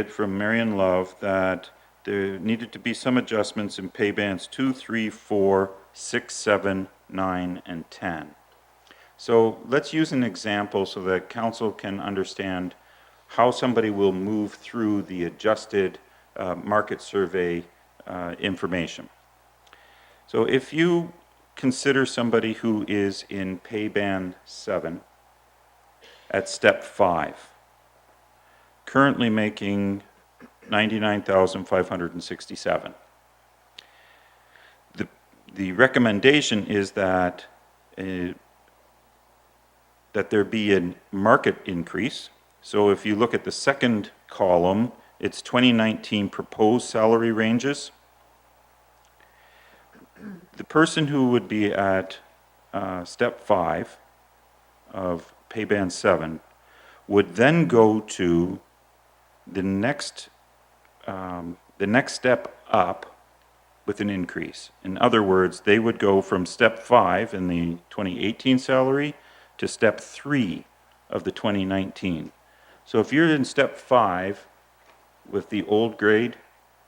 from Marion Love that there needed to be some adjustments in pay bands 2, 3, 4, 6, 7, 9, and 10. So let's use an example so that council can understand how somebody will move through the adjusted market survey information. So if you consider somebody who is in pay band 7 at step 5, currently making $99,567. The recommendation is that that there be a market increase. So if you look at the second column, it's 2019 proposed salary ranges. The person who would be at step 5 of pay band 7 would then go to the next step up with an increase. In other words, they would go from step 5 in the 2018 salary to step 3 of the 2019. So if you're in step 5 with the old grade,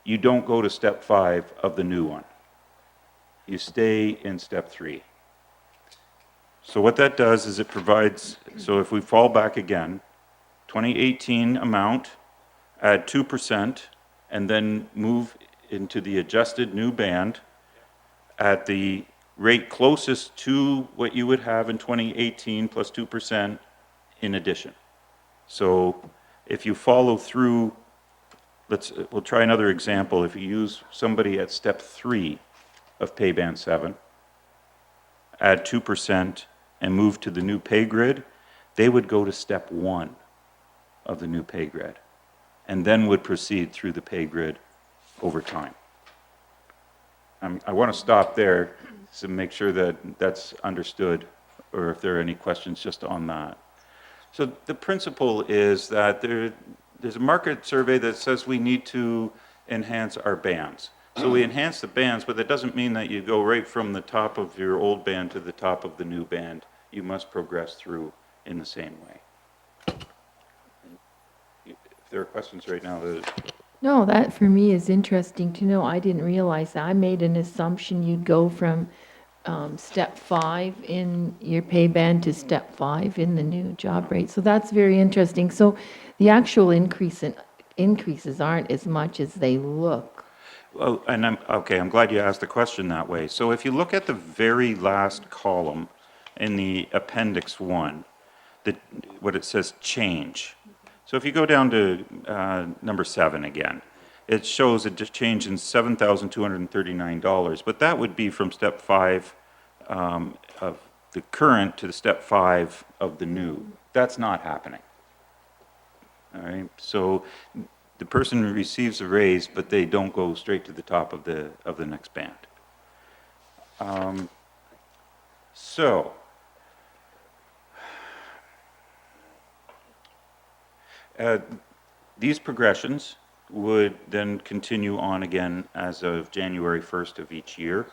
you don't go to step 5 of the new one. You stay in step 3. So what that does is it provides, so if we fall back again, 2018 amount, add 2%, and then move into the adjusted new band at the rate closest to what you would have in 2018 plus 2% in addition. So if you follow through, we'll try another example. If you use somebody at step 3 of pay band 7, add 2% and move to the new pay grid, they would go to step 1 of the new pay grid and then would proceed through the pay grid over time. I want to stop there to make sure that that's understood, or if there are any questions just on that. So the principle is that there's a market survey that says we need to enhance our bands. So we enhance the bands, but that doesn't mean that you go right from the top of your old band to the top of the new band. You must progress through in the same way. If there are questions right now, No, that for me is interesting to know. I didn't realize that. I made an assumption you'd go from step 5 in your pay band to step 5 in the new job rate. So that's very interesting. So the actual increases aren't as much as they look. well, and I'm glad you asked the question that way. So if you look at the very last column in the appendix 1, what it says change. So if you go down to number 7 again, it shows a change in $7,239, but that would be from step 5 of the current to the step 5 of the new. That's not happening. All right, so the person receives a raise, but they don't go straight to the top of the next band. These progressions would then continue on again as of January 1st of each year.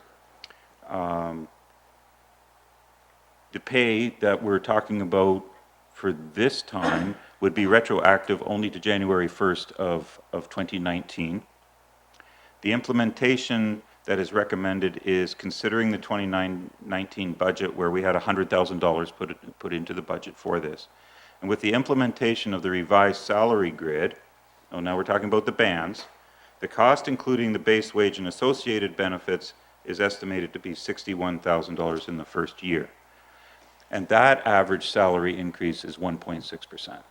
The pay that we're talking about for this time would be retroactive only to January 1st of 2019. The implementation that is recommended is considering the 2019 budget where we had $100,000 put into the budget for this. And with the implementation of the revised salary grid, now we're talking about the bands, the cost including the base wage and associated benefits is estimated to be $61,000 in the first year. And that average salary increase is 1.6%.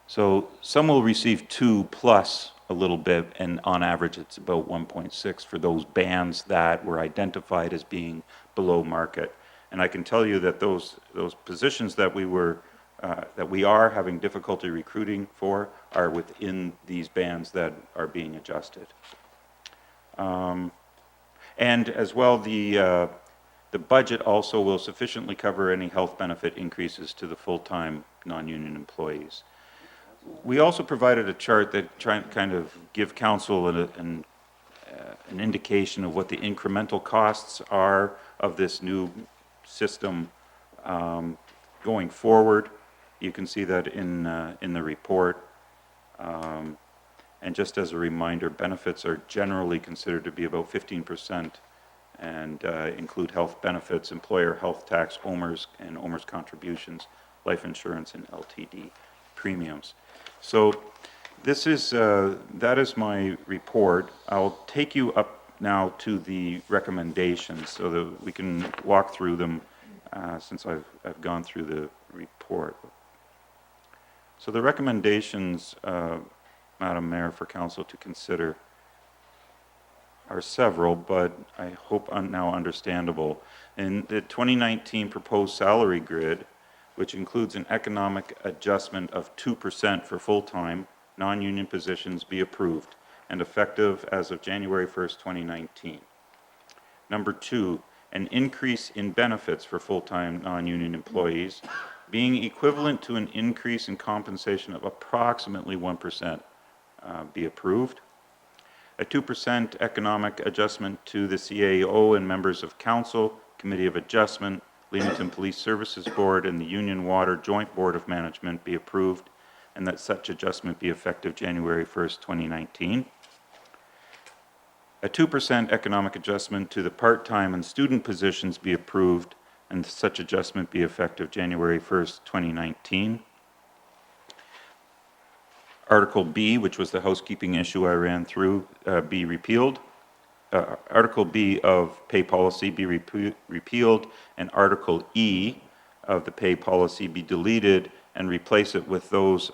So some will receive 2 plus a little bit, and on average it's about 1.6 for those bands that were identified as being below market. And I can tell you that those positions that we are having difficulty recruiting for are within these bands that are being adjusted. And as well, the budget also will sufficiently cover any health benefit increases to the full-time non-union employees. We also provided a chart that kind of give council an indication of what the incremental costs are of this new system going forward. You can see that in the report. And just as a reminder, benefits are generally considered to be about 15% and include health benefits, employer health tax, OMERS and OMERS contributions, life insurance, and LTD premiums. So this is, that is my report. I'll take you up now to the recommendations so that we can walk through them since I've gone through the report. So the recommendations, Madam Mayor, for Council to consider are several, but I hope now understandable. In the 2019 proposed salary grid, which includes an economic adjustment of 2% for full-time, non-union positions, be approved and effective as of January 1st, 2019. Number 2, an increase in benefits for full-time non-union employees being equivalent to an increase in compensation of approximately 1% be approved. A 2% economic adjustment to the CAO and members of Council, Committee of Adjustment, Leamington Police Services Board, and the Union Water Joint Board of Management be approved, and that such adjustment be effective January 1st, 2019. A 2% economic adjustment to the part-time and student positions be approved, and such adjustment be effective January 1st, 2019. Article B, which was the housekeeping issue I ran through, be repealed. Article B of pay policy be repealed, and Article E of the pay policy be deleted, and replace it with those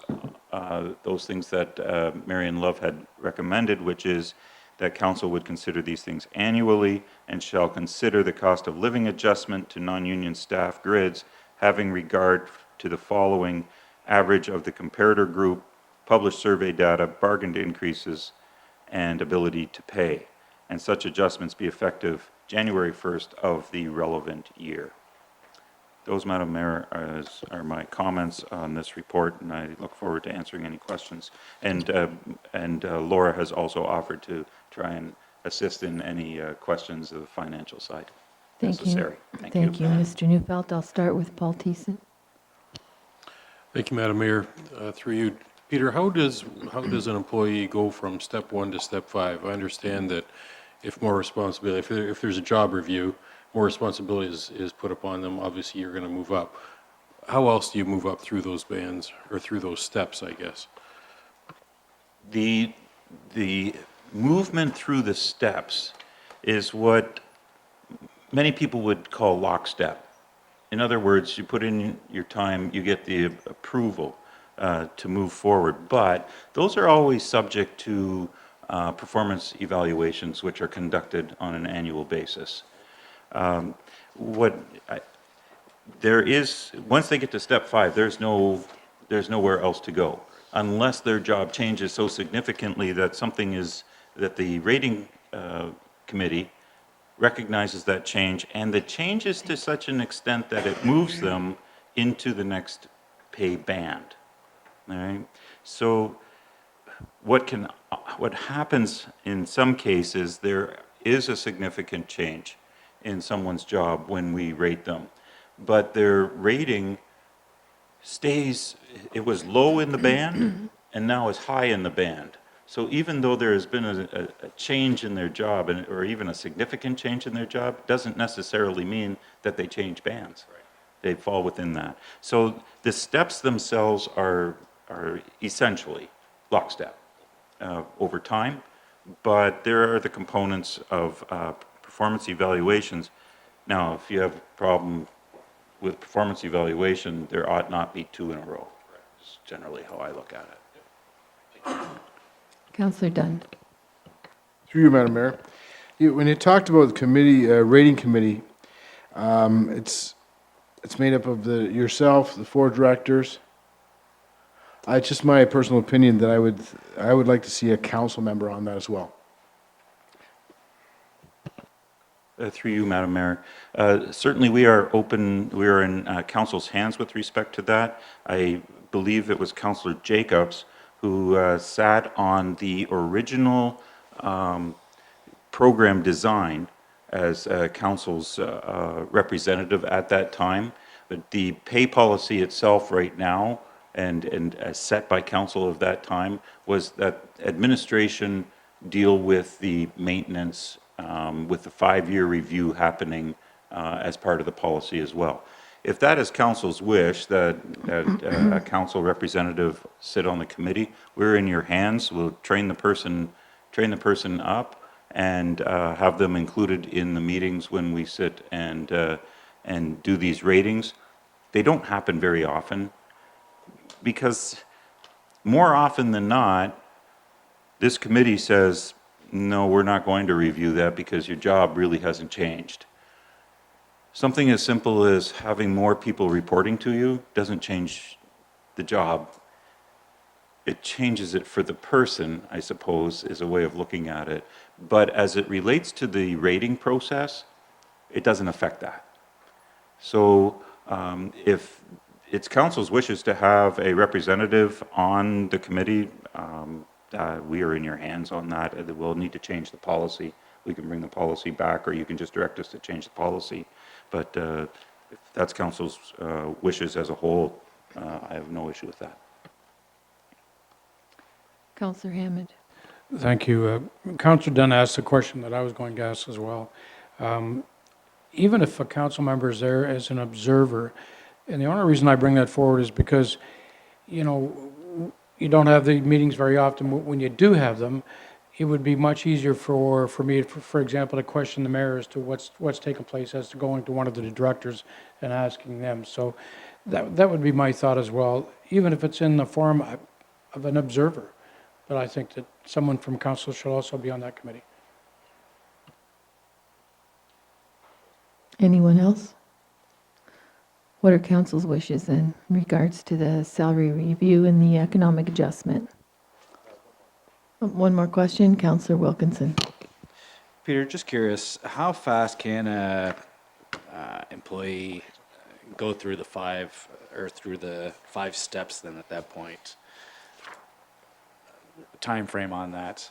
things that Marion Love had recommended, which is that Council would consider these things annually and shall consider the cost of living adjustment to non-union staff grids, having regard to the following average of the comparator group, published survey data, bargained increases, and ability to pay. And such adjustments be effective January 1st of the relevant year. Those, Madam Mayor, are my comments on this report, and I look forward to answering any questions. And Laura has also offered to try and assist in any questions of the financial side necessary. Thank you, Mr. Neufeld. I'll start with Paul Thiessen. Thank you, Madam Mayor. Through you, Peter, how does an employee go from step 1 to step 5? I understand that if more responsibility, if there's a job review, more responsibility is put upon them, obviously you're going to move up. How else do you move up through those bands, or through those steps, I guess? The movement through the steps is what many people would call lockstep. In other words, you put in your time, you get the approval to move forward, but those are always subject to performance evaluations, which are conducted on an annual basis. Once they get to step 5, there's nowhere else to go, unless their job changes so significantly that that the rating committee recognizes that change, and the change is to such an extent that it moves them into the next pay band. All right? So what happens in some cases, there is a significant change in someone's job when we rate them, but their rating stays, it was low in the band and now is high in the band. So even though there has been a change in their job, or even a significant change in their job, doesn't necessarily mean that they change bands. Right. They fall within that. So the steps themselves are essentially lockstep over time, but there are the components of performance evaluations. Now, if you have a problem with performance evaluation, there ought not be 2 in a row. That's generally how I look at it. Councillor Dunn. Through you, Madam Mayor. When you talked about the committee, rating committee, it's made up of yourself, the 4 directors. It's just my personal opinion that I would like to see a council member on that as well. Through you, Madam Mayor. Certainly we are open, we are in council's hands with respect to that. I believe it was Councillor Jacobs who sat on the original program design as council's representative at that time. But the pay policy itself right now and as set by council of that time, was that administration deal with the maintenance, with the 5-year review happening as part of the policy as well. If that is council's wish, that a council representative sit on the committee, we're in your hands. We'll train the person up and have them included in the meetings when we sit and do these ratings. They don't happen very often because more often than not, this committee says, no, we're not going to review that because your job really hasn't changed. Something as simple as having more people reporting to you doesn't change the job. It changes it for the person, I suppose, is a way of looking at it. But as it relates to the rating process, it doesn't affect that. So if it's council's wishes to have a representative on the committee, we are in your hands on that. We'll need to change the policy. We can bring the policy back, or you can just direct us to change the policy. But if that's council's wishes as a whole, I have no issue with that. Councillor Hammond. Thank you. Councillor Dunn asked a question that I was going to ask as well. Even if a council member is there as an observer, and the only reason I bring that forward is because, you know, you don't have the meetings very often. When you do have them, it would be much easier for me, for example, to question the mayor as to what's taken place, as to going to one of the directors and asking them. So that would be my thought as well, even if it's in the form of an observer. But I think that someone from council should also be on that committee. Anyone else? What are council's wishes in regards to the salary review and the economic adjustment? One more question, Councillor Wilkinson. Peter, just curious, how fast can a employee go through the five steps then at that point? Time frame on that?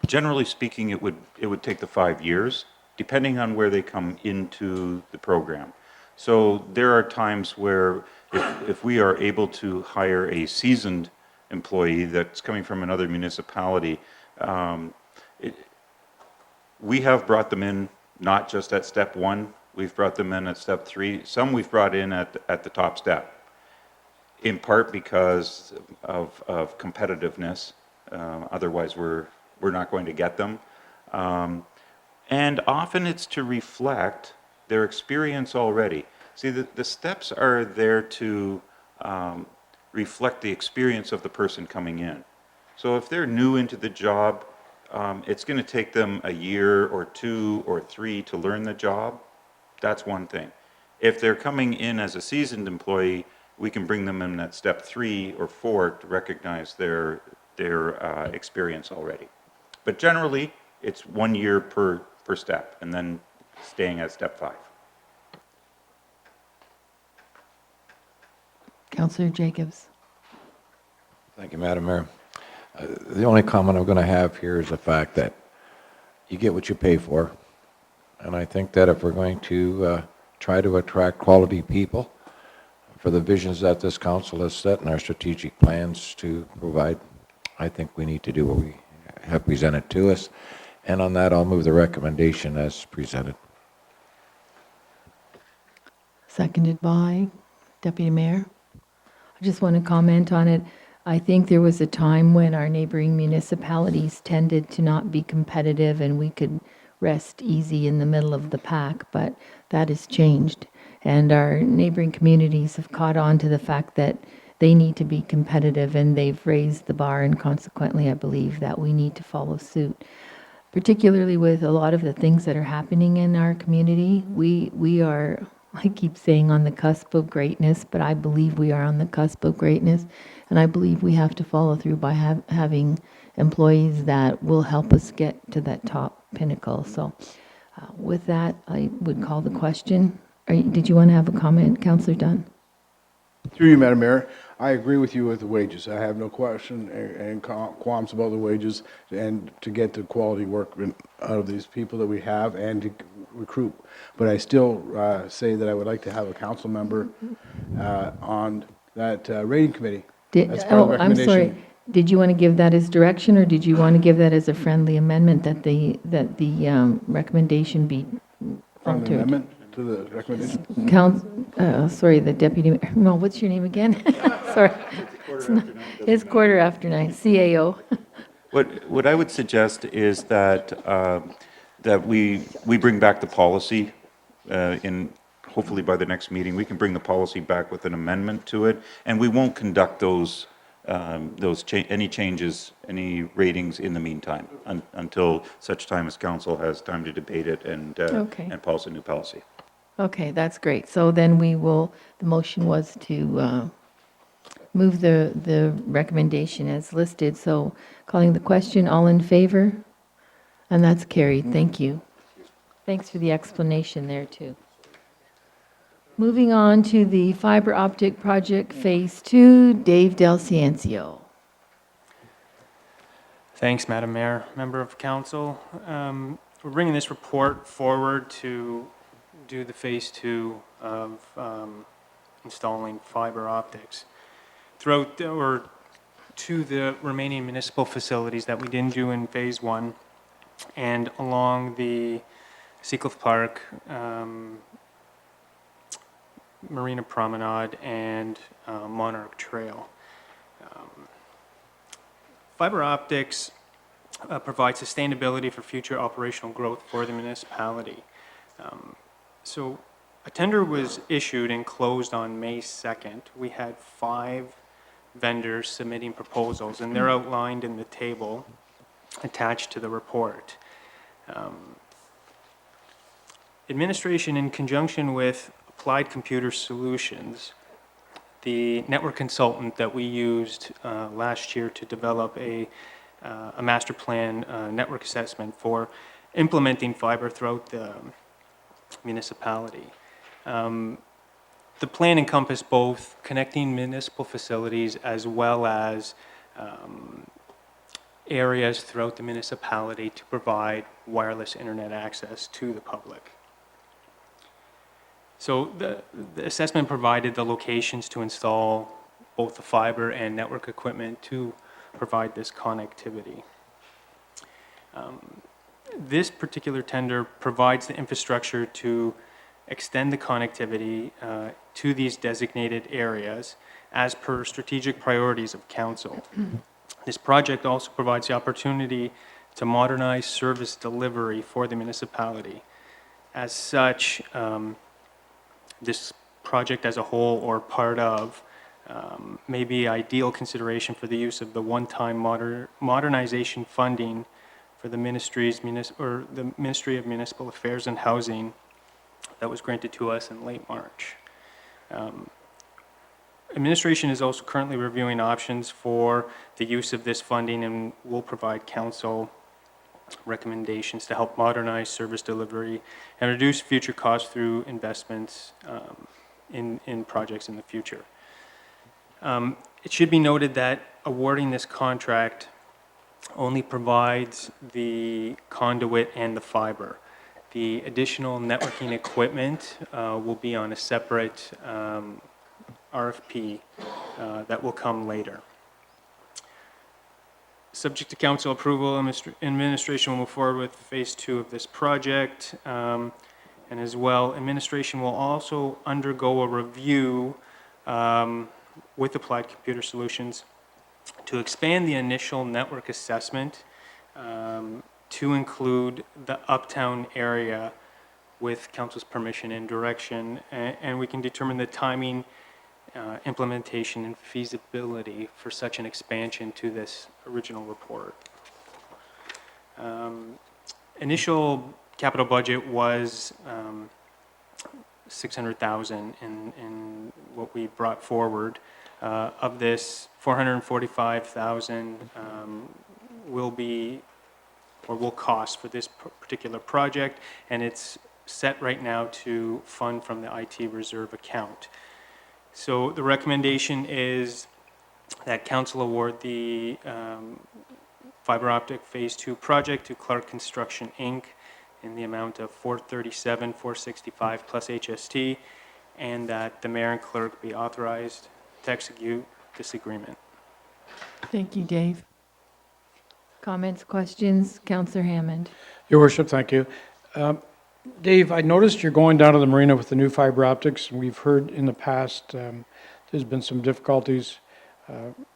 Generally speaking, it would take the 5 years, depending on where they come into the program. So there are times where if we are able to hire a seasoned employee that's coming from another municipality, we have brought them in not just at step 1, we've brought them in at step 3. Some we've brought in at the top step, in part because of competitiveness. Otherwise, we're not going to get them. And often it's to reflect their experience already. See, the steps are there to reflect the experience of the person coming in. So if they're new into the job, it's going to take them a year or 2 or 3 to learn the job. That's one thing. If they're coming in as a seasoned employee, we can bring them in at step 3 or 4 to recognize their experience already. But generally, it's 1 year per step, and then staying at step 5. Councillor Jacobs. Thank you, Madam Mayor. The only comment I'm going to have here is the fact that you get what you pay for. And I think that if we're going to try to attract quality people for the visions that this council has set and our strategic plans to provide, I think we need to do what we have presented to us. And on that, I'll move the recommendation as presented. Seconded by Deputy Mayor. I just want to comment on it. I think there was a time when our neighboring municipalities tended to not be competitive and we could rest easy in the middle of the pack, but that has changed. And our neighboring communities have caught on to the fact that they need to be competitive, and they've raised the bar, and consequently I believe that we need to follow suit. Particularly with a lot of the things that are happening in our community, we are, I keep saying, on the cusp of greatness, but I believe we are on the cusp of greatness, and I believe we have to follow through by having employees that will help us get to that top pinnacle. So with that, I would call the question. Did you want to have a comment, Councillor Dunn? Through you, Madam Mayor, I agree with you with the wages. I have no question and qualms about the wages, and to get the quality work out of these people that we have and to recruit. But I still say that I would like to have a council member on that rating committee. Did, That's part of the I'm sorry, recommendation. did you want to give that as direction, or did you want to give that as a friendly amendment that the recommendation be Friendly altered? amendment to the recommendation. Sorry, the deputy, no, what's your name again? Sorry. It's 9:15, CAO. What I would suggest is that, that we bring back the policy hopefully by the next meeting, we can bring the policy back with an amendment to it, and we won't conduct any changes, any ratings in the meantime, until such time as council has time to debate it Okay. and polish a new policy. Okay, that's great. So then the motion was to move the recommendation as listed. So calling the question, all in favor? And that's carried. Thank you. Thanks for the explanation there, too. Moving on to the fiber optic project Phase 2, Dave Del Ciencio. Thanks, Madam Mayor, member of council. We're bringing this report forward to do the Phase 2 of installing fiber optics throughout or to the remaining municipal facilities that we didn't do in Phase 1 and along the Seacliff Park, Marina Promenade, and Monarch Trail. Fiber optics provide sustainability for future operational growth for the municipality. So a tender was issued and closed on May 2nd. We had 5 vendors submitting proposals, and they're outlined in the table attached to the report. Administration, in conjunction with Applied Computer Solutions, the network consultant that we used last year to develop a master plan network assessment for implementing fiber throughout the municipality. The plan encompassed both connecting municipal facilities as well as areas throughout the municipality to provide wireless internet access to the public. So the assessment provided the locations to install both the fiber and network equipment to provide this connectivity. This particular tender provides the infrastructure to extend the connectivity to these designated areas as per strategic priorities of council. This project also provides the opportunity to modernize service delivery for the municipality. As such, this project as a whole or part of may be ideal consideration for the use of the one-time modernization funding for the Ministry of Municipal Affairs and Housing that was granted to us in late March. Administration is also currently reviewing options for the use of this funding and will provide council recommendations to help modernize service delivery and reduce future costs through investments in projects in the future. It should be noted that awarding this contract only provides the conduit and the fiber. The additional networking equipment will be on a separate RFP that will come later. Subject to council approval, administration will move forward with phase 2 of this project. And as well, administration will also undergo a review with Applied Computer Solutions to expand the initial network assessment to include the uptown area with council's permission and direction, and we can determine the timing, implementation, and feasibility for such an expansion to this original report. Initial capital budget was $600,000 in what we brought forward. Of this, $445,000 will be or will cost for this particular project, and it's set right now to fund from the IT reserve account. So the recommendation is that council award the fiber optic phase 2 project to Clark Construction Inc. in the amount of $437,465 plus HST, and that the mayor and clerk be authorized to execute this agreement. Thank you, Dave. Comments, questions? Councillor Hammond. Your worship, thank you. Dave, I noticed you're going down to the marina with the new fiber optics. We've heard in the past there's been some difficulties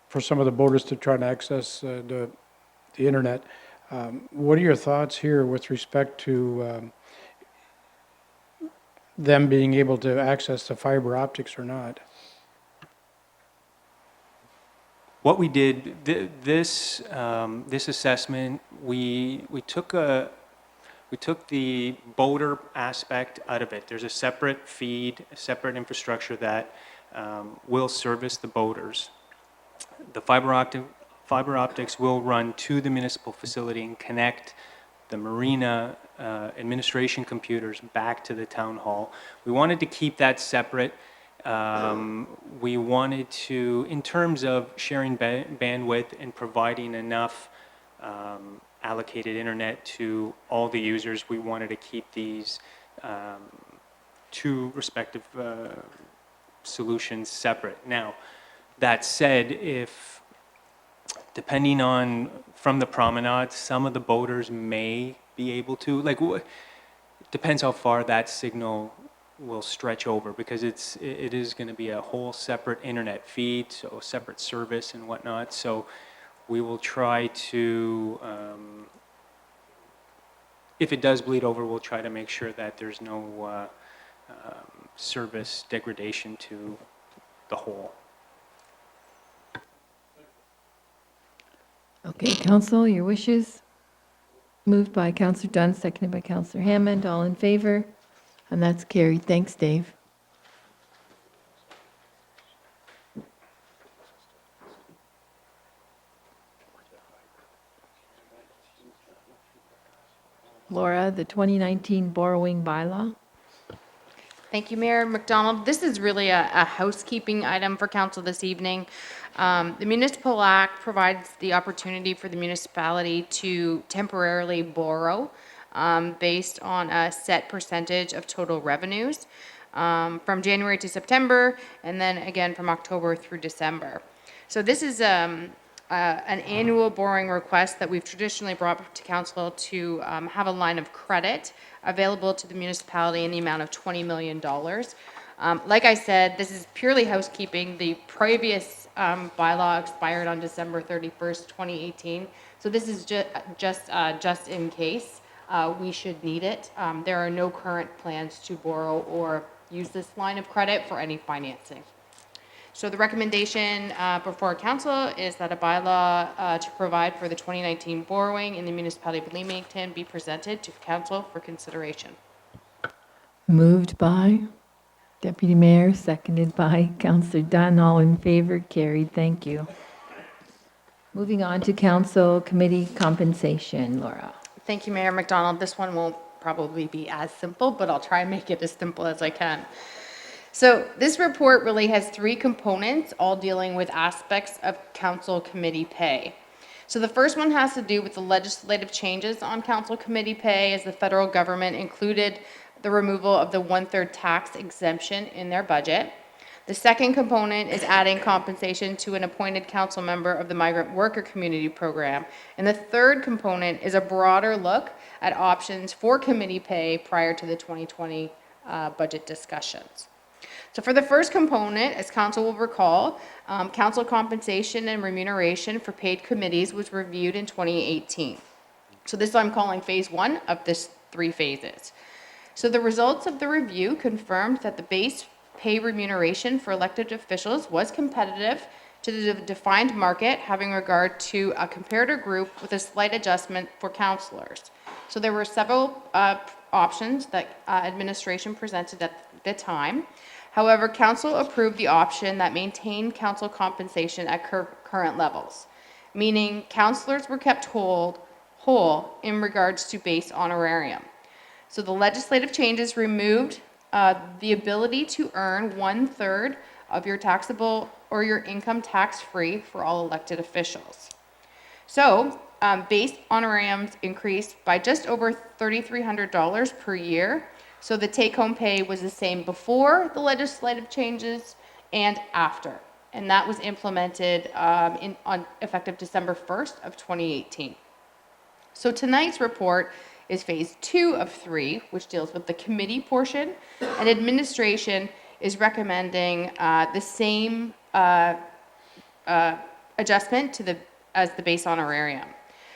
for some of the boaters to try to access the internet. What are your thoughts here with respect to them being able to access the fiber optics or not? What we did, this assessment, we took the boater aspect out of it. There's a separate feed, a separate infrastructure that will service the boaters. The fiber optics will run to the municipal facility and connect the marina administration computers back to the town hall. We wanted to keep that separate. We wanted to, in terms of sharing bandwidth and providing enough allocated internet to all the users, we wanted to keep these two respective solutions separate. Now, that said, if, depending on, from the promenade, some of the boaters may be able to, like, depends how far that signal will stretch over, because it is going to be a whole separate internet feed, so a separate service and whatnot. So we will try to, if it does bleed over, we'll try to make sure that there's no service degradation to the whole. Okay, council, your wishes? Moved by Councillor Dunn, seconded by Councillor Hammond. All in favor? And that's carried. Thanks, Dave. Laura, the 2019 borrowing bylaw. Thank you, Mayor McDonald. This is really a housekeeping item for council this evening. The Municipal Act provides the opportunity for the municipality to temporarily borrow based on a set percentage of total revenues from January to September, and then again from October through December. So this is an annual borrowing request that we've traditionally brought to council to have a line of credit available to the municipality in the amount of $20 million. Like I said, this is purely housekeeping. The previous bylaw expired on December 31st, 2018. So this is just in case we should need it. There are no current plans to borrow or use this line of credit for any financing. So the recommendation before council is that a bylaw to provide for the 2019 borrowing in the municipality of Leamington be presented to council for consideration. Moved by Deputy Mayor, seconded by Councillor Dunn. All in favor? Carried. Thank you. Moving on to council committee compensation. Laura. Thank you, Mayor McDonald. This one won't probably be as simple, but I'll try and make it as simple as I can. So this report really has three components, all dealing with aspects of council committee pay. So the first one has to do with the legislative changes on council committee pay, as the federal government included the removal of the 1/3 tax exemption in their budget. The second component is adding compensation to an appointed council member of the Migrant Worker Community Program. And the third component is a broader look at options for committee pay prior to the 2020 budget discussions. So for the first component, as council will recall, council compensation and remuneration for paid committees was reviewed in 2018. So this I'm calling phase one of this 3 phases. So the results of the review confirmed that the base pay remuneration for elected officials was competitive to the defined market, having regard to a comparator group with a slight adjustment for councillors. So there were several options that administration presented at the time. However, council approved the option that maintained council compensation at current levels, meaning councillors were kept whole in regards to base honorarium. So the legislative changes removed the ability to earn 1/3 of your taxable or your income tax-free for all elected officials. So base honorariums increased by just over $3,300 per year. So the take-home pay was the same before the legislative changes and after. and that was implemented on effective December 1st of 2018. So tonight's report is phase 2 of 3, which deals with the committee portion, and administration is recommending the same adjustment as the base honorarium.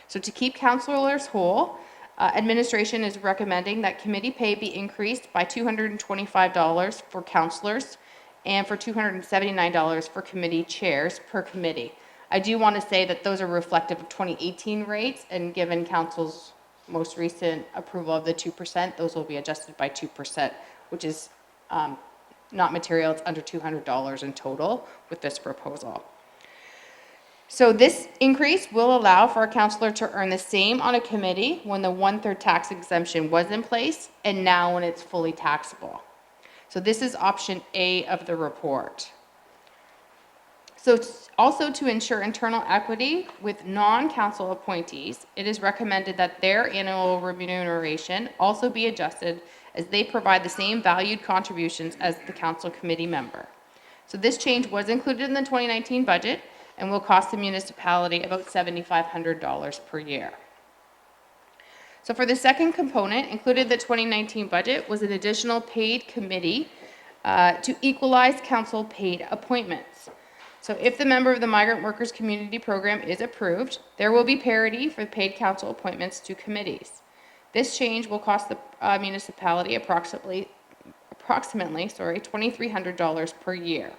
So to keep councilors whole, administration is recommending that committee pay be increased by $225 for councilors and for $279 for committee chairs per committee. I do want to say that those are reflective of 2018 rates, and given council's most recent approval of the 2%, those will be adjusted by 2%, which is not material. It's under $200 in total with this proposal. So this increase will allow for a councillor to earn the same on a committee when the 1/3 tax exemption was in place, and now when it's fully taxable. So this is option A of the report. So also to ensure internal equity with non-council appointees, it is recommended that their annual remuneration also be adjusted as they provide the same valued contributions as the council committee member. So this change was included in the 2019 budget and will cost the municipality about $7,500 per year. So for the second component, included in the 2019 budget was an additional paid committee to equalize council paid appointments. So if the member of the Migrant Workers Community Program is approved, there will be parity for paid council appointments to committees. This change will cost the municipality approximately $2,300 per year.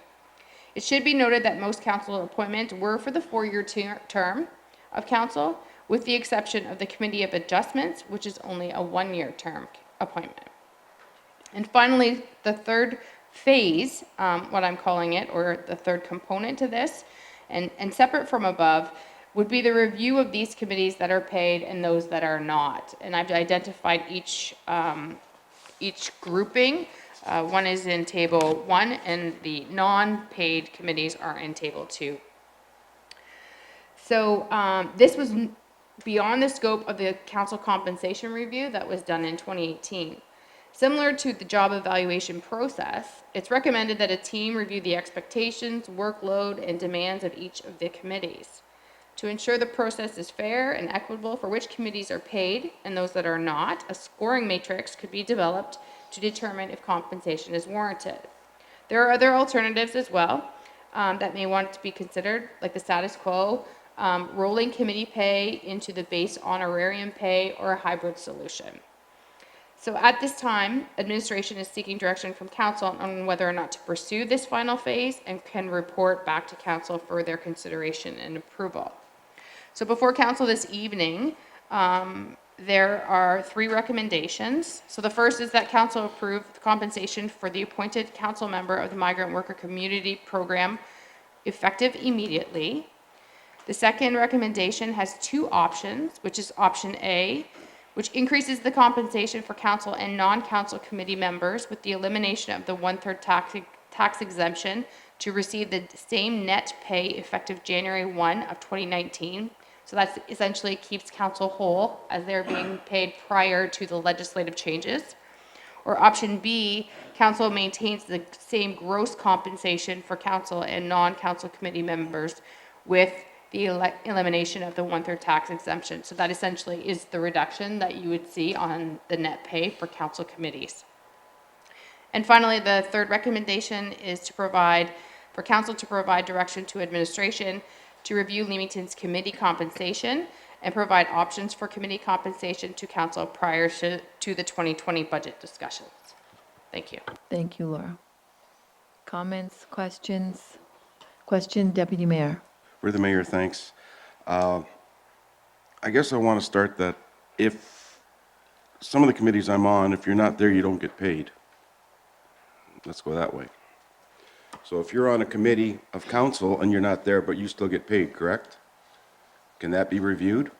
It should be noted that most council appointments were for the 4-year term of council, with the exception of the Committee of Adjustments, which is only a 1-year term appointment. And finally, the third phase, what I'm calling it, or the third component to this, and separate from above, would be the review of these committees that are paid and those that are not. And I've identified each grouping. One is in table 1, and the non-paid committees are in table 2. So this was beyond the scope of the council compensation review that was done in 2018. Similar to the job evaluation process, it's recommended that a team review the expectations, workload, and demands of each of the committees. To ensure the process is fair and equitable for which committees are paid and those that are not, a scoring matrix could be developed to determine if compensation is warranted. There are other alternatives as well that may want to be considered, like the status quo, rolling committee pay into the base honorarium pay, or a hybrid solution. So at this time, administration is seeking direction from council on whether or not to pursue this final phase, and can report back to council for their consideration and approval. So before council this evening, there are 3 recommendations. So the first is that council approve the compensation for the appointed council member of the Migrant Worker Community Program effective immediately. The second recommendation has 2 options, which is option A, which increases the compensation for council and non-council committee members with the elimination of the 1/3 tax exemption to receive the same net pay effective January 1 of 2019. So that essentially keeps council whole as they're being paid prior to the legislative changes. Or option B, council maintains the same gross compensation for council and non-council committee members with the elimination of the 1/3 tax exemption. So that essentially is the reduction that you would see on the net pay for council committees. And finally, the third recommendation is for council to provide direction to administration to review Leamington's committee compensation and provide options for committee compensation to council prior to the 2020 budget discussions. Thank you. Thank you, Laura. Comments, questions? Question, Deputy Mayor. For the mayor, thanks. I guess I want to start that if some of the committees I'm on, if you're not there, you don't get paid. Let's go that way. So if you're on a committee of council and you're not there, but you still get paid, correct? Can that be reviewed?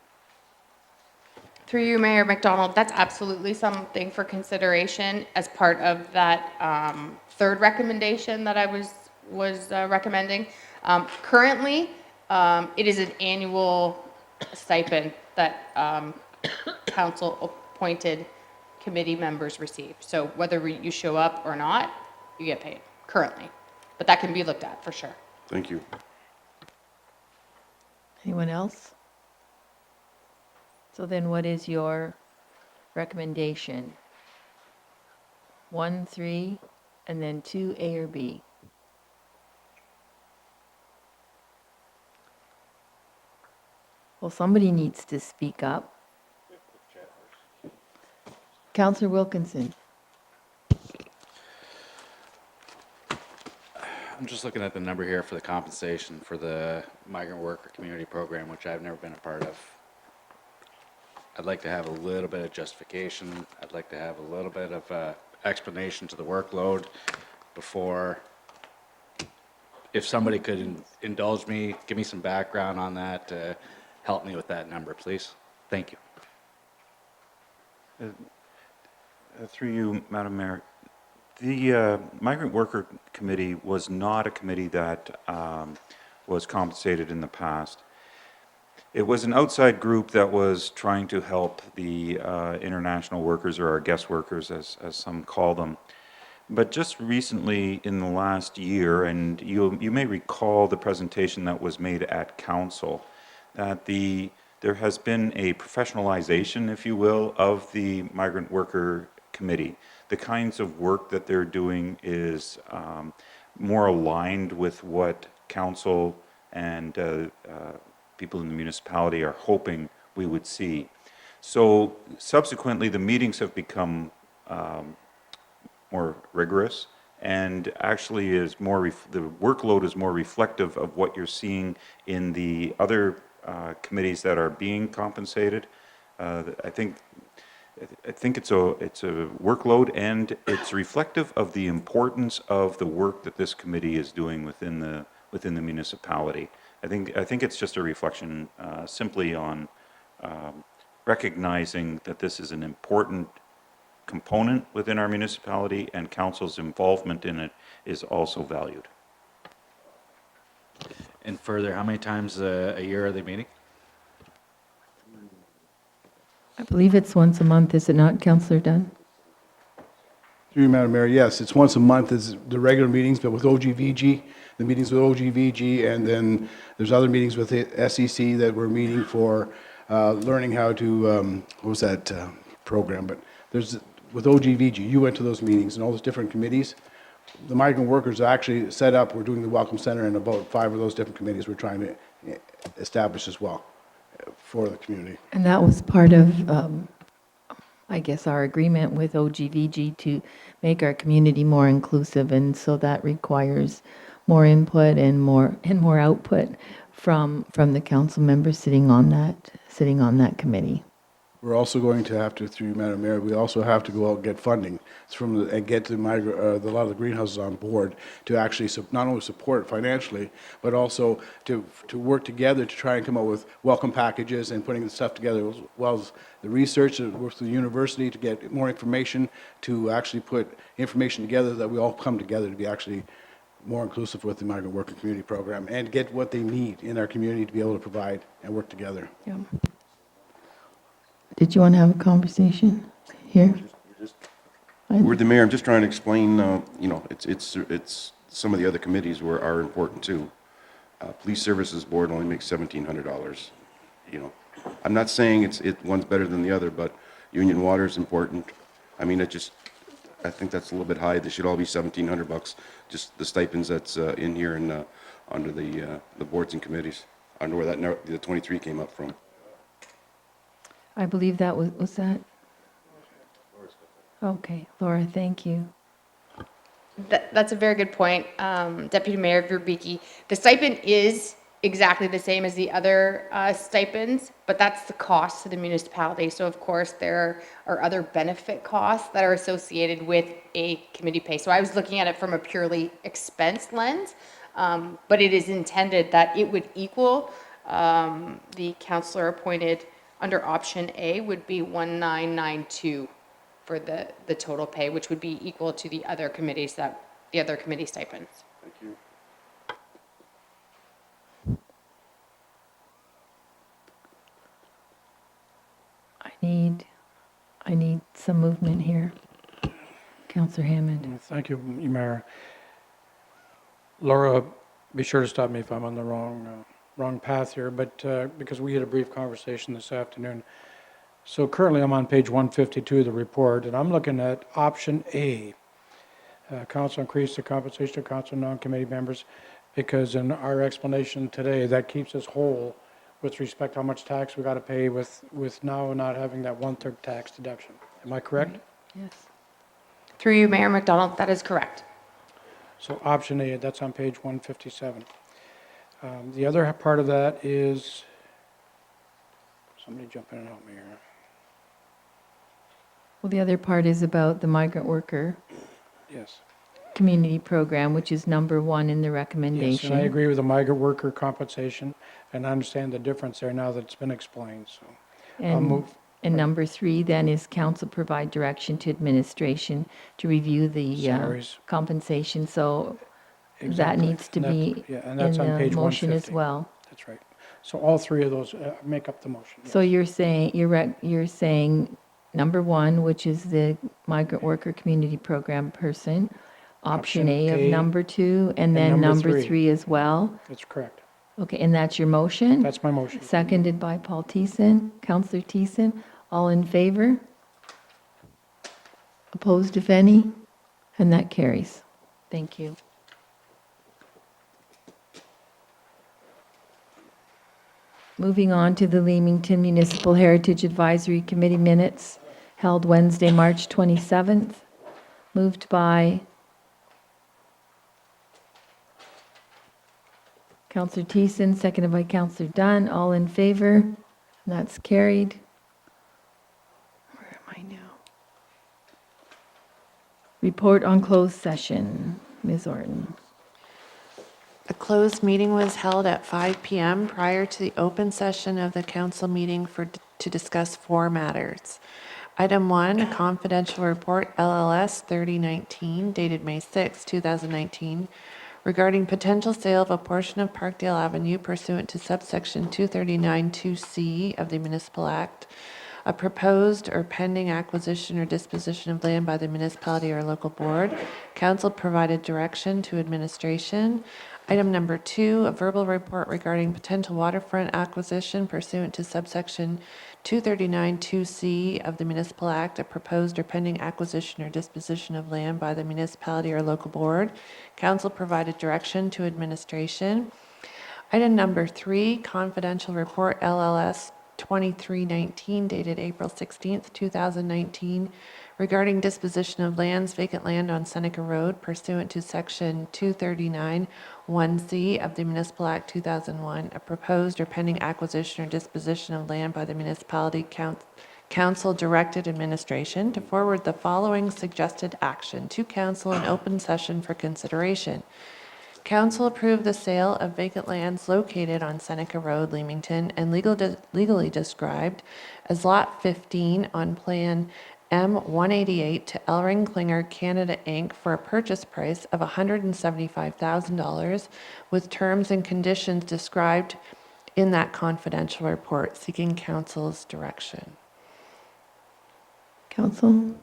Through you, Mayor McDonald, that's absolutely something for consideration as part of that third recommendation that I was recommending. Currently, it is an annual stipend that council-appointed committee members receive. So whether you show up or not, you get paid currently. But that can be looked at for sure. Thank you. Anyone else? So then what is your recommendation? 1, 3, and then 2, A or B? Well, somebody needs to speak up. Councillor Wilkinson. I'm just looking at the number here for the compensation for the migrant worker community program, which I've never been a part of. I'd like to have a little bit of justification. I'd like to have a little bit of explanation to the workload before, if somebody could indulge me, give me some background on that, help me with that number, please. Thank you. Through you, Madam Mayor, the Migrant Worker Committee was not a committee that was compensated in the past. It was an outside group that was trying to help the international workers, or our guest workers, as some call them. But just recently, in the last year, and you may recall the presentation that was made at council, that there has been a professionalization, if you will, of the Migrant Worker Committee. The kinds of work that they're doing is more aligned with what council and people in the municipality are hoping we would see. So subsequently, the meetings have become more rigorous, and actually is more the workload is more reflective of what you're seeing in the other committees that are being compensated. I think it's a workload, and it's reflective of the importance of the work that this committee is doing within the municipality. I think it's just a reflection simply on recognizing that this is an important component within our municipality, and council's involvement in it is also valued. And further, how many times a year are they meeting? I believe it's once a month, is it not, Councillor Dunn? Through you, Madam Mayor, yes, it's once a month is the regular meetings, but with OGVG, the meetings with OGVG, and then there's other meetings with the SEC that we're meeting for learning how to, what was that program? But there's, with OGVG, you went to those meetings and all those different committees. The migrant workers are actually set up, we're doing the Welcome Center, and about 5 of those different committees we're trying to establish as well for the community. And that was part of, I guess, our agreement with OGVG to make our community more inclusive, and so that requires more input and more output from the council members sitting on that committee. We're also going to have to, through you, Madam Mayor, we also have to go out and get funding and get a lot of the greenhouses on board to actually not only support financially, but also to work together to try and come up with welcome packages and putting the stuff together, as well as the research that works with the university to get more information, to actually put information together that we all come together to be actually more inclusive with the migrant worker community program and get what they need in our community to be able to provide and work together. Yeah. Did you want to have a conversation here? We're the mayor, I'm just trying to explain, it's some of the other committees are important too. Police Services Board only makes $1,700, I'm not saying one's better than the other, but Union Water is important. I mean, I think that's a little bit high. They should all be $1,700, just the stipends that's in here and under the boards and committees. I don't know where the 23 came up from. I believe that was that? Okay, Laura, thank you. That's a very good point, Deputy Mayor Verbicki. The stipend is exactly the same as the other stipends, but that's the cost to the municipality. So of course, there are other benefit costs that are associated with a committee pay. So I was looking at it from a purely expense lens, but it is intended that it would equal the councillor appointed under option A would be 1992 for the total pay, which would be equal to the other committee stipends. Thank you. I need some movement here. Councillor Hammond. Thank you, Mayor. Laura, be sure to stop me if I'm on the wrong path here, but because we had a brief conversation this afternoon. So currently, I'm on page 152 of the report, and I'm looking at option A. Council increase the compensation of council non-committee members, because in our explanation today, that keeps us whole with respect to how much tax we got to pay with now not having that one-third tax deduction. Am I correct? Yes. Through you, Mayor McDonald, that is correct. So option A, that's on page 157. The other part of that is, somebody jump in and help me here. Well, the other part is about the migrant worker Yes. community program, which is number 1 in the Yes, recommendation. and I agree with the migrant worker compensation, and I understand the difference there now that it's been explained, so I'll And, move. and number 3 then is council provide direction to administration to review the Salaries. compensation. So that Exactly. needs to And that- be yeah, and in that's on the page motion as 150. well. That's right. So all three of those make up the motion. So yes. you're saying number 1, which is the migrant worker community program person, option Option A of A number 2, and and then number number three. 3 as well. That's correct. Okay, and that's your motion? That's my motion. Seconded by Paul Thiessen. Counselor Thiessen, all in favor? Opposed, if any? And that carries. Thank you. Moving on to the Leamington Municipal Heritage Advisory Committee minutes held Wednesday, March 27th. Moved by Counselor Thiessen, seconded by Counselor Dunn. All in favor? And that's carried. Where am I now? Report on closed session. Ms. Orton. A closed meeting was held at 5 PM prior to the open session of the council meeting to discuss 4 matters. Item 1, a confidential report LLS 3019 dated May 6, 2019, regarding potential sale of a portion of Parkdale Avenue pursuant to subsection 239-2C of the Municipal Act, a proposed or pending acquisition or disposition of land by the municipality or local board. Council provided direction to administration. Item number 2, a verbal report regarding potential waterfront acquisition pursuant to subsection 239-2C of the Municipal Act, a proposed or pending acquisition or disposition of land by the municipality or local board. Council provided direction to administration. Item number 3, confidential report LLS 2319 dated April 16th, 2019, regarding disposition of lands, vacant land on Seneca Road pursuant to section 239-1C of the Municipal Act 2001, a proposed or pending acquisition or disposition of land by the municipality. Council directed administration to forward the following suggested action to council in open session for consideration. Council approved the sale of vacant lands located on Seneca Road, Leamington, and legally described as Lot 15 on Plan M188 to Elring Klinger Canada Inc. for a purchase price of $175,000 with terms and conditions described in that confidential report, seeking council's direction. Council?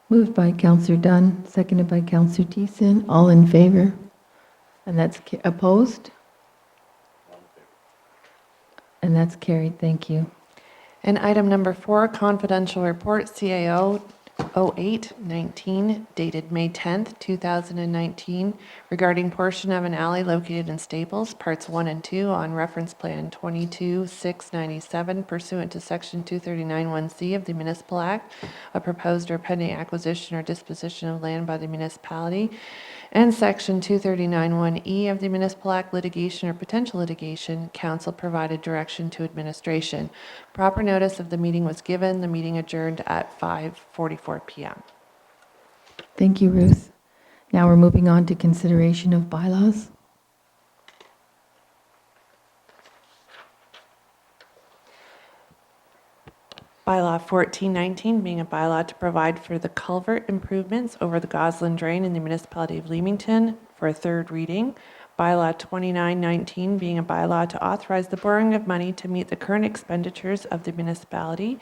Moved by Counselor Dunn, seconded by Counselor Thiessen. All in favor? And that's opposed? And that's carried. Thank you. And item number 4, confidential report CAO 0819 dated May 10th, 2019, regarding portion of an alley located in Staples, parts 1 and 2 on reference plan 22697 pursuant to section 239-1C of the Municipal Act, a proposed or pending acquisition or disposition of land by the municipality, and section 239-1E of the Municipal Act, litigation or potential litigation. Council provided direction to administration. Proper notice of the meeting was given. The meeting adjourned at 5:44 PM. Thank you, Ruth. Now we're moving on to consideration of bylaws. Bylaw 1419 being a bylaw to provide for the culvert improvements over the Goslin Drain in the municipality of Leamington for a third reading. Bylaw 2919 being a bylaw to authorize the borrowing of money to meet the current expenditures of the municipality.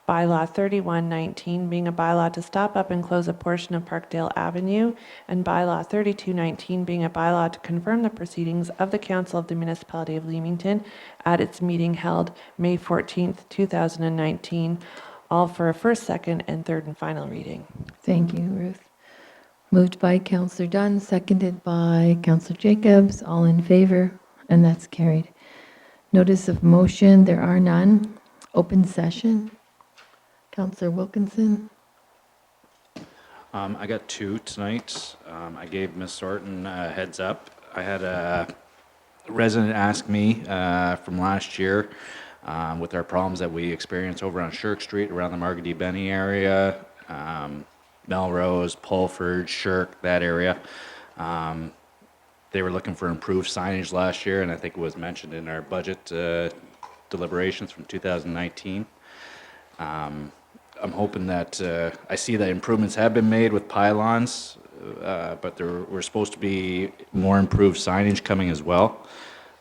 bylaw 3119 being a bylaw to stop up and close a portion of Parkdale Avenue, and bylaw 3219 being a bylaw to confirm the proceedings of the Council of the Municipality of Leamington at its meeting held May 14th, 2019, all for a first, second, and third and final reading. Thank you, Ruth. Moved by Councillor Dunn, seconded by Councillor Jacobs. All in favor? And that's carried. Notice of motion, there are none. Open session. Councillor Wilkinson. I got two tonight. I gave Ms. Sorton a heads up. I had a resident ask me from last year with our problems that we experienced over on Shirk Street around the Margaret D. Benny area, Melrose, Pulford, Shirk, that area. They were looking for improved signage last year, and I think it was mentioned in our budget deliberations from 2019. I'm hoping that, I see that improvements have been made with pylons, but there were supposed to be more improved signage coming as well.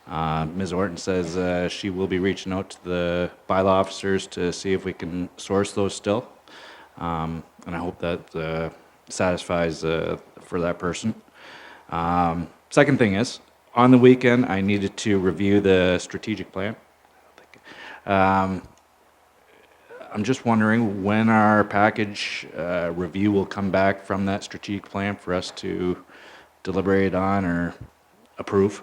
Ms. Orton says she will be reaching out to the bylaw officers to see if we can source those still. And I hope that satisfies for that person. Second thing is, on the weekend, I needed to review the strategic plan. I'm just wondering when our package review will come back from that strategic plan for us to deliberate on or approve.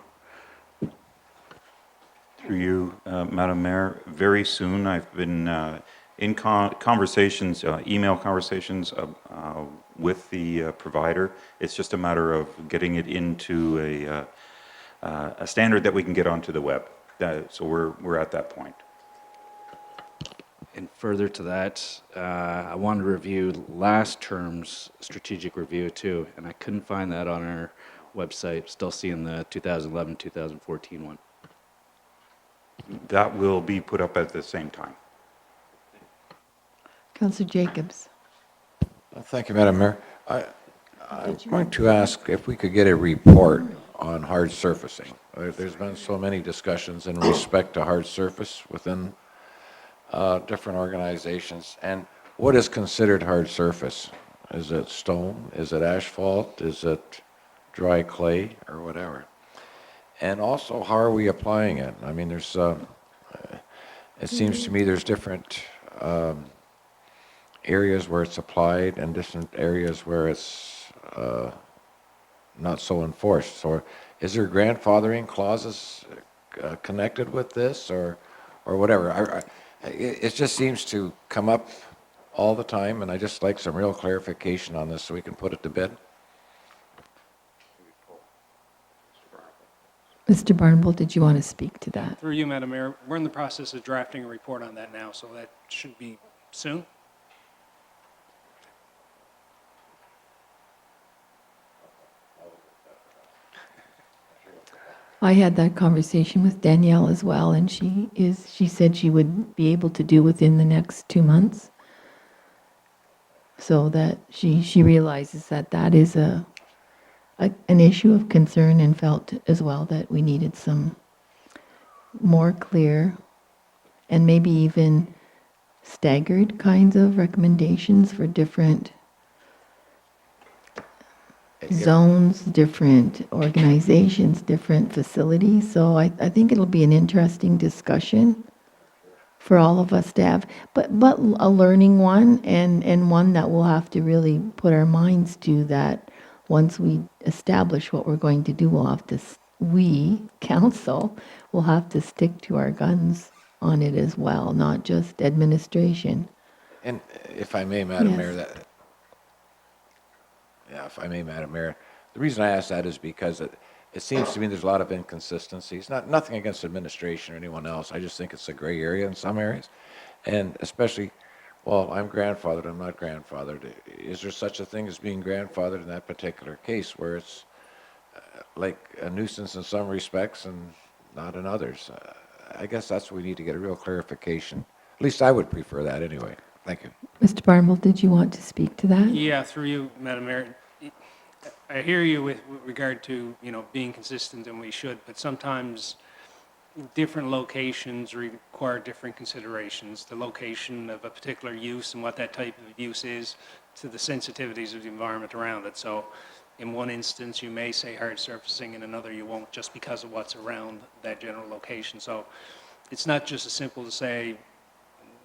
Through you, Madam Mayor, very soon. I've been in conversations, email conversations with the provider. It's just a matter of getting it into a standard that we can get onto the web. So we're at that point. And further to that, I wanted to review last term's strategic review too, and I couldn't find that on our website. Still seeing the 2011-2014 one. That will be put up at the same time. Councillor Jacobs. Thank you, Madam Mayor. I'm going to ask if we could get a report on hard surfacing. There's been so many discussions in respect to hard surface within different organizations. And what is considered hard surface? Is it stone? Is it asphalt? Is it dry clay or whatever? And also, how are we applying it? I mean, there's, it seems to me there's different areas where it's applied and different areas where it's not so enforced. So is there grandfathering clauses connected with this or whatever? It just seems to come up all the time, and I just like some real clarification on this so we can put it to bed. Mr. Barnable, did you want to speak to that? Through you, Madam Mayor, we're in the process of drafting a report on that now, so that should be soon. I had that conversation with Danielle as well, and she said she would be able to do within the next 2 months. So that she realizes that that is an issue of concern, and felt as well that we needed some more clear and maybe even staggered kinds of recommendations for different zones, different organizations, different facilities. So I think it'll be an interesting discussion for all of us to have, but a learning one, and one that we'll have to really put our minds to, that once we establish what we're going to do, we'll have to, we, council, will have to stick to our guns on it as well, not just administration. And if I may, Madam Yes. Mayor, if I may, Madam Mayor, the reason I ask that is because it seems to me there's a lot of inconsistencies. Nothing against administration or anyone else. I just think it's a gray area in some areas, and especially, well, I'm grandfathered. I'm not grandfathered. Is there such a thing as being grandfathered in that particular case, where it's like a nuisance in some respects and not in others? I guess that's what we need to get a real clarification. At least I would prefer that anyway. Thank you. Mr. Barnwell, did you want to speak to that? Yeah, through you, Madam Mayor. I hear you with regard to, being consistent, and we should, but sometimes different locations require different considerations. The location of a particular use and what that type of use is to the sensitivities of the environment around it. So in one instance, you may say hard surfacing, in another you won't, just because of what's around that general location. So it's not just as simple to say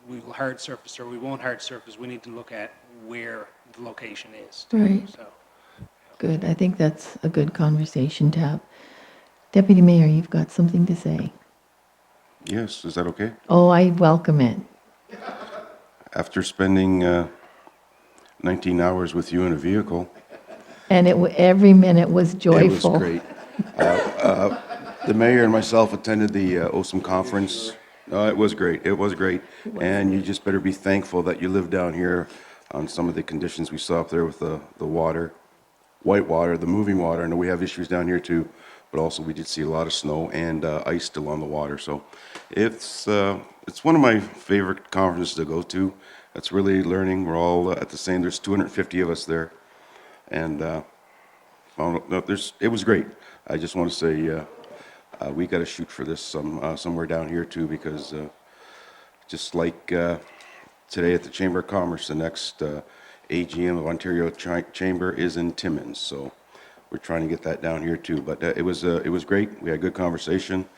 we will hard surface or we won't hard surface. We need to look at where the location is. too. Right. So. Good, I think that's a good conversation to have. Deputy Mayor, you've got something to say. Yes, is that okay? Oh, I welcome it. After spending 19 hours with you in a vehicle, And every minute was joyful. it was great. The mayor and myself attended the OSUM conference. It was great. It was great. And you just better be thankful that you live down here on some of the conditions we saw up there with the water, white water, the moving water. I know we have issues down here too, but also we did see a lot of snow and ice still on the water. So it's one of my favorite conferences to go to. It's really learning. We're all at the same. There's 250 of us there, and it was great. I just want to say we got to shoot for this somewhere down here too, because just like today at the Chamber of Commerce, the next AGM of Ontario Chamber is in Timmins, so we're trying to get that down here too. But it was great. We had a good conversation.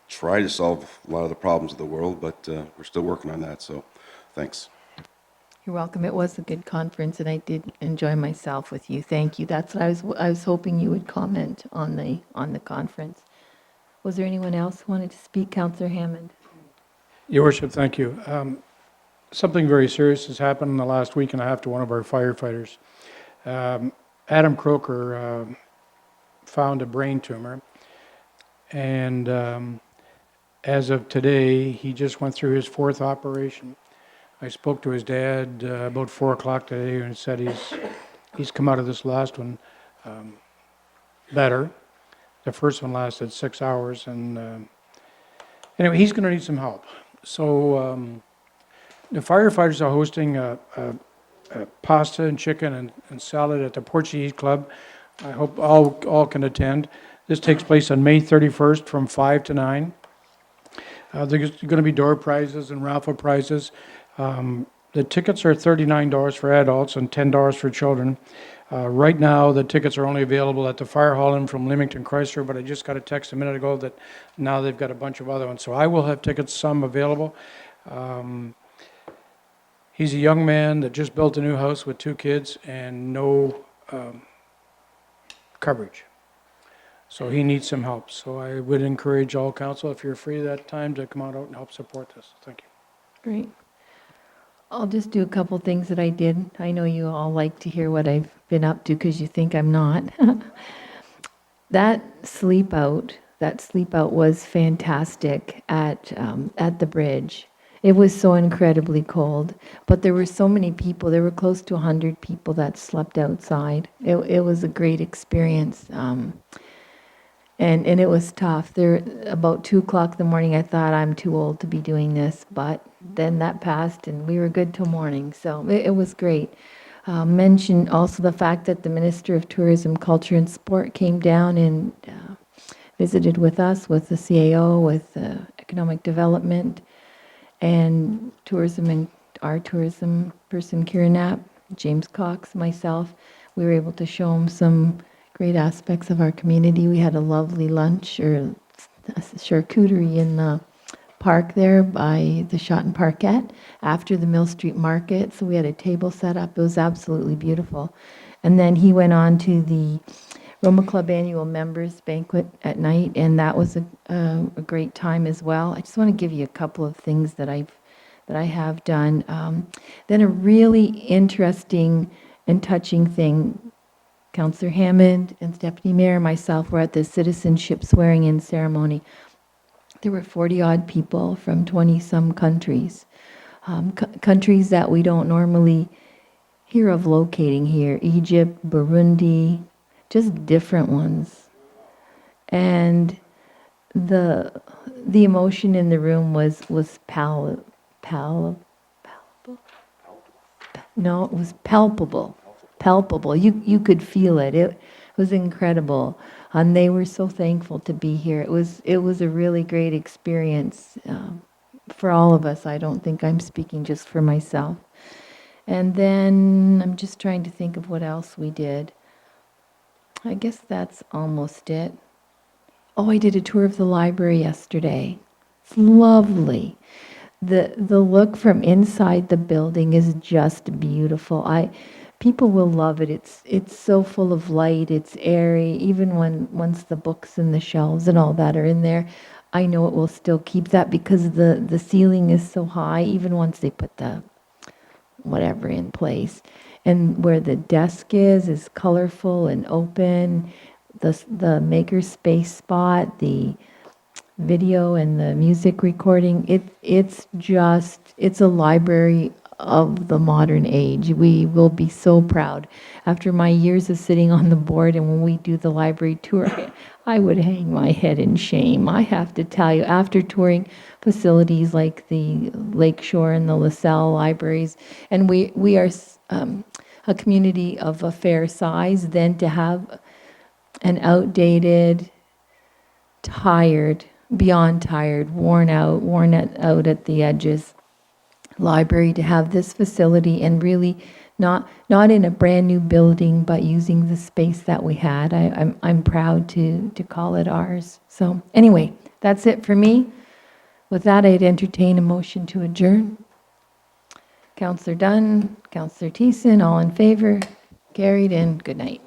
Try to solve a lot of the problems of the world, but we're still working on that. So, thanks. You're welcome. It was a good conference, and I did enjoy myself with you. Thank you. That's what I was hoping you would comment on the conference. Was there anyone else who wanted to speak? Councillor Hammond. Your worship, thank you. Something very serious has happened in the last week and a half to one of our firefighters. Adam Croker found a brain tumor, and as of today, he just went through his 4th operation. I spoke to his dad about 4 o'clock today and said he's come out of this last one better. The first one lasted 6 hours, and anyway, he's going to need some help. So the firefighters are hosting a pasta and chicken and salad at the Portuguese Club. I hope all can attend. This takes place on May 31st from 5 to 9. There's going to be door prizes and raffle prizes. The tickets are $39 for adults and $10 for children. Right now, the tickets are only available at the fire hall and from Leamington Chrysler, but I just got a text a minute ago that now they've got a bunch of other ones. So I will have tickets, some available. He's a young man that just built a new house with 2 kids and no coverage. So he needs some help. So I would encourage all council, if you're free that time, to come out and help support this. Thank you. Great. I'll just do a couple things that I did. I know you all like to hear what I've been up to because you think I'm not. That sleep out was fantastic at the bridge. It was so incredibly cold, but there were so many people. There were close to 100 people that slept outside. It was a great experience. And it was tough. There, about 2 o'clock in the morning, I thought I'm too old to be doing this, but then that passed and we were good till morning. So it was great. Mentioned also the fact that the Minister of Tourism, Culture and Sport came down and visited with us, with the CAO, with Economic Development and Tourism, and our tourism person, Kira Knapp, James Cox, myself. We were able to show him some great aspects of our community. We had a lovely lunch or a charcuterie in the park there by the Shot and Parkette after the Mill Street Market. So we had a table set up. It was absolutely beautiful. And then he went on to the Roma Club Annual Members Banquet at night, and that was a great time as well. I just want to give you a couple of things that I have done. Then a really interesting and touching thing. Councillor Hammond and Deputy Mayor and myself were at the citizenship swearing-in ceremony. There were 40-odd people from 20-some countries, countries that we don't normally hear of locating here, Egypt, Burundi, just different ones. And the emotion in the room was palpable. No, it was palpable. Palpable. You could feel it. It was incredible. and they were so thankful to be here. It was a really great experience for all of us. I don't think I'm speaking just for myself. And then I'm just trying to think of what else we did. I guess that's almost it. Oh, I did a tour of the library yesterday. It's lovely. The look from inside the building is just beautiful. People will love it. It's so full of light. It's airy. Even once the books and the shelves and all that are in there, I know it will still keep that because the ceiling is so high. Even once they put the whatever in place, and where the desk is colorful and open. The maker space spot, the video and the music recording, it's a library of the modern age. We will be so proud. After my years of sitting on the board and when we do the library tour, I would hang my head in shame. I have to tell you, after touring facilities like the Lakeshore and the LaSalle libraries, and we are a community of a fair size, then to have an outdated, tired, beyond tired, worn out at the edges library, to have this facility and really not in a brand new building, but using the space that we had. I'm proud to call it ours. So anyway, that's it for me. With that, I'd entertain a motion to adjourn. Councillor Dunn, Councillor Thiessen, all in favor? Carried, and good night.